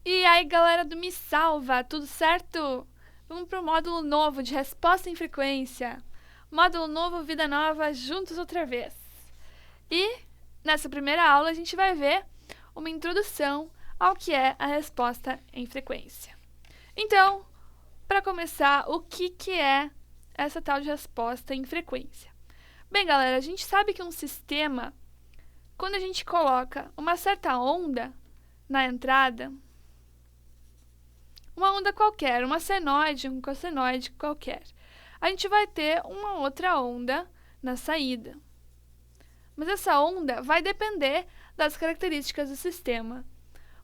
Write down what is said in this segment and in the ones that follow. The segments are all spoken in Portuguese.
E aí, galera do Me Salva, tudo certo? Vamos para o módulo novo de resposta em frequência. Módulo novo, vida nova, juntos outra vez. E nessa primeira aula a gente vai ver uma introdução ao que é a resposta em frequência. Então, para começar, o que é essa tal de resposta em frequência? Bem, galera, a gente sabe que um sistema, quando a gente coloca uma certa onda na entrada, uma onda qualquer, uma senoide, um cossenoide qualquer, a gente vai ter uma outra onda na saída. Mas essa onda vai depender das características do sistema.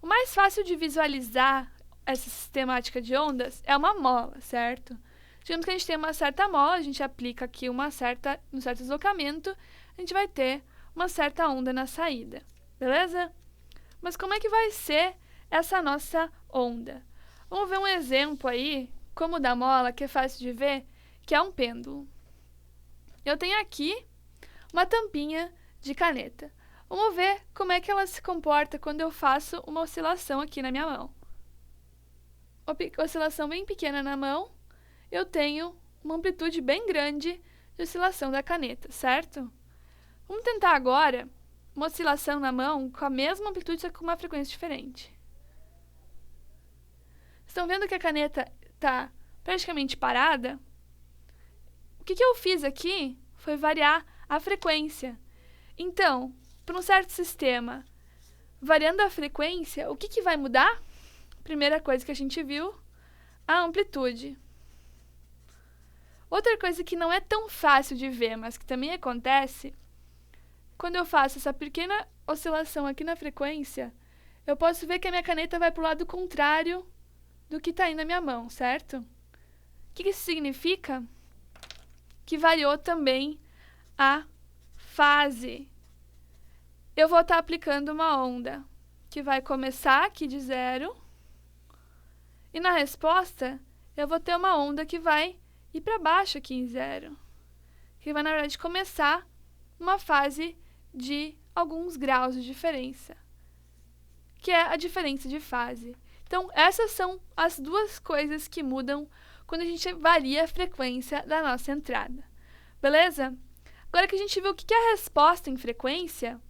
O mais fácil de visualizar essa sistemática de ondas é uma mola, certo? Digamos que a gente tem uma certa mola, a gente aplica aqui um certo deslocamento, a gente vai ter uma certa onda na saída, beleza? Mas como é que vai ser essa nossa onda? Vamos ver um exemplo aí, como o da mola, que é fácil de ver, que é um pêndulo. Eu tenho aqui uma tampinha de caneta. Vamos ver como é que ela se comporta quando eu faço uma oscilação aqui na minha mão. Oscilação bem pequena na mão, eu tenho uma amplitude bem grande de oscilação da caneta, certo? Vamos tentar agora uma oscilação na mão com a mesma amplitude, só com uma frequência diferente. Estão vendo que a caneta está praticamente parada? O que eu fiz aqui foi variar a frequência. Então, para um certo sistema, variando a frequência, o que vai mudar? Primeira coisa que a gente viu, a amplitude. Outra coisa que não é tão fácil de ver, mas que também acontece, quando eu faço essa pequena oscilação aqui na frequência, eu posso ver que a minha caneta vai para o lado contrário do que está aí na minha mão, certo? O que isso significa? Que variou também a fase. Eu vou estar aplicando uma onda que vai começar aqui de 0 e na resposta eu vou ter uma onda que vai ir para baixo aqui em 0, que vai, na verdade, começar uma fase de alguns graus de diferença, que é a diferença de fase. Então, essas são as duas coisas que mudam quando a gente varia a frequência da nossa entrada. Beleza? Agora que a gente viu o que é a resposta em frequência,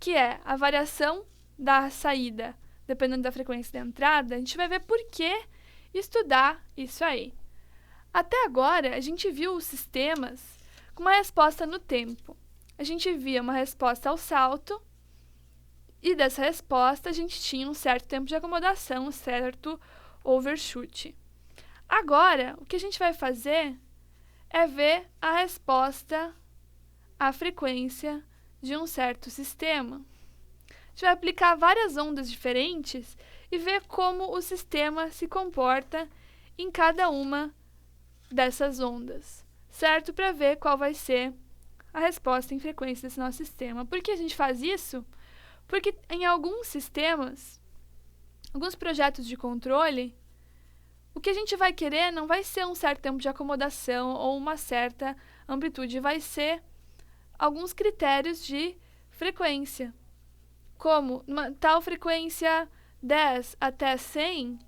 que é a variação da saída dependendo da frequência da entrada, a gente vai ver por que estudar isso aí. Até agora, a gente viu os sistemas com uma resposta no tempo. A gente via uma resposta ao salto, e dessa resposta a gente tinha um certo tempo de acomodação, um certo overshoot. Agora, o que a gente vai fazer é ver a resposta à frequência de um certo sistema. A gente vai aplicar várias ondas diferentes e ver como o sistema se comporta em cada uma dessas ondas, certo? Para ver qual vai ser a resposta em frequência desse nosso sistema. Por que a gente faz isso? Porque em alguns sistemas, alguns projetos de controle, o que a gente vai querer não vai ser um certo tempo de acomodação ou uma certa amplitude, vai ser alguns critérios de frequência. Como tal frequência 10 até 100,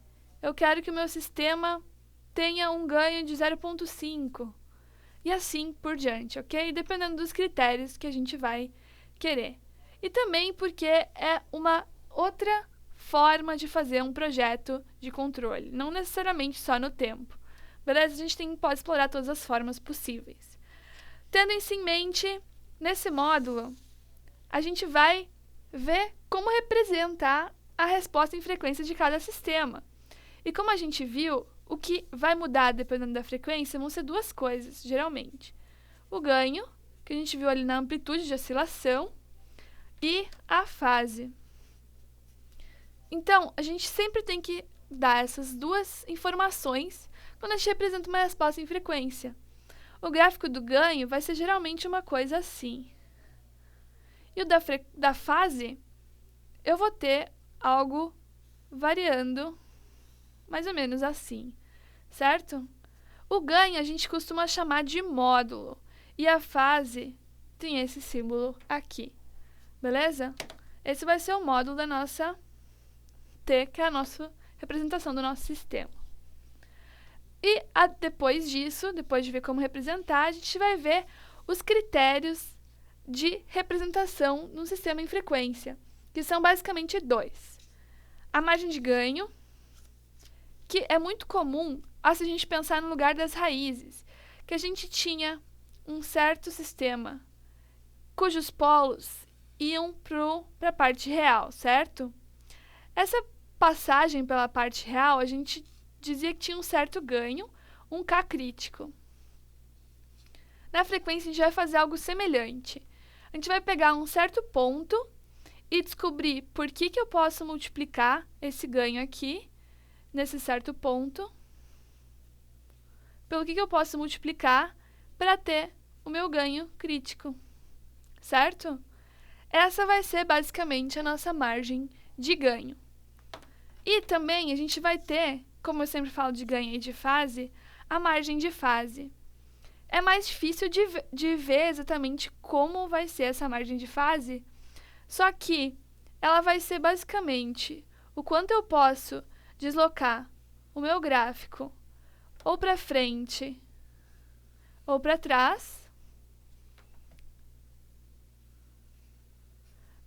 eu quero que o meu sistema tenha um ganho de 0,5 e assim por diante, ok? Dependendo dos critérios que a gente vai querer. E também porque é uma outra forma de fazer um projeto de controle, não necessariamente só no tempo. Beleza? A gente pode explorar todas as formas possíveis. Tendo isso em mente, nesse módulo, a gente vai ver como representar a resposta em frequência de cada sistema. E como a gente viu, o que vai mudar dependendo da frequência vão ser duas coisas, geralmente. O ganho, que a gente viu ali na amplitude de oscilação, e a fase. Então, a gente sempre tem que dar essas duas informações quando a gente representa uma resposta em frequência. O gráfico do ganho vai ser geralmente uma coisa assim. E o da fase, eu vou ter algo variando mais ou menos assim, certo? O ganho a gente costuma chamar de módulo e a fase tem esse símbolo aqui. Beleza? Esse vai ser o módulo da nossa T, que é a nossa representação do nosso sistema. E depois disso, depois de ver como representar, a gente vai ver os critérios de representação no sistema em frequência, que são basicamente 2. A margem de ganho, que é muito comum se a gente pensar no lugar das raízes, que a gente tinha um certo sistema cujos polos iam para a parte real, certo? Essa passagem pela parte real, a gente dizia que tinha um certo ganho, um K crítico. Na frequência, a gente vai fazer algo semelhante. A gente vai pegar um certo ponto e descobrir por que eu posso multiplicar esse ganho aqui, nesse certo ponto, pelo que eu posso multiplicar para ter o meu ganho crítico, certo? Essa vai ser basicamente a nossa margem de ganho. E também a gente vai ter, como eu sempre falo de ganho e de fase, a margem de fase. É mais difícil de ver exatamente como vai ser essa margem de fase, só que ela vai ser basicamente o quanto eu posso deslocar o meu gráfico ou para frente ou para trás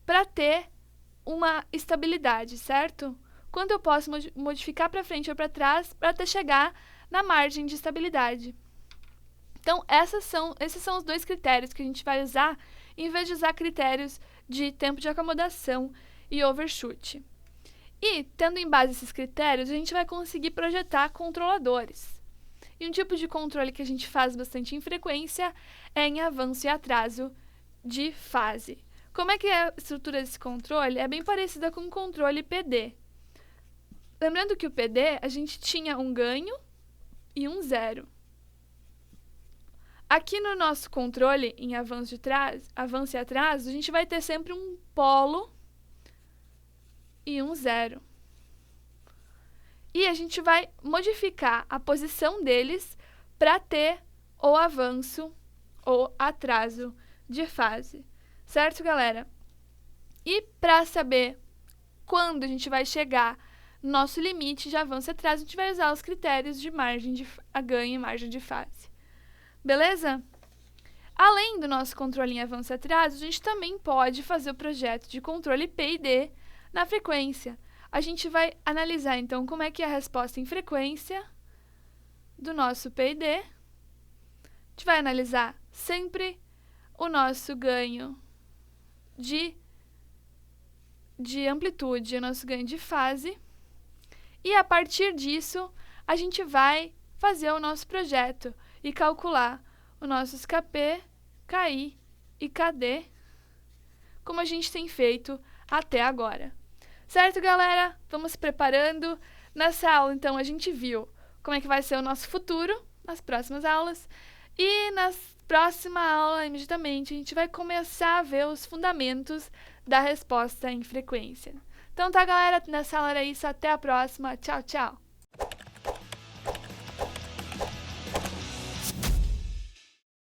para ter uma estabilidade, certo? Quanto eu posso modificar para frente ou para trás para até chegar na margem de estabilidade. Então, esses são os 2 critérios que a gente vai usar, em vez de usar critérios de tempo de acomodação e overshoot. E, tendo em base esses critérios, a gente vai conseguir projetar controladores. E um tipo de controle que a gente faz bastante em frequência é em avanço e atraso de fase. Como é que é a estrutura desse controle? É bem parecida com o controle PD. Lembrando que o PD, a gente tinha um ganho e um zero. Aqui no nosso controle em avanço e atraso, a gente vai ter sempre um polo e um zero. E a gente vai modificar a posição deles para ter ou avanço ou atraso de fase. Certo, galera? E para saber quando a gente vai chegar no nosso limite de avanço e atraso, a gente vai usar os critérios de margem de ganho e margem de fase. Beleza? Além do nosso controle em avanço e atraso, a gente também pode fazer o projeto de controle P e D na frequência. A gente vai analisar, então, como é que é a resposta em frequência do nosso P e D. A gente vai analisar sempre o nosso ganho de amplitude, o nosso ganho de fase. E, a partir disso, a gente vai fazer o nosso projeto e calcular os nossos KP, KI e KD, como a gente tem feito até agora. Certo, galera? Vamos se preparando. Nessa aula, então, a gente viu como é que vai ser o nosso futuro, nas próximas aulas. E na próxima aula, imediatamente, a gente vai começar a ver os fundamentos da resposta em frequência. Então tá, galera? Nessa aula era isso. Até a próxima. Tchau, tchau!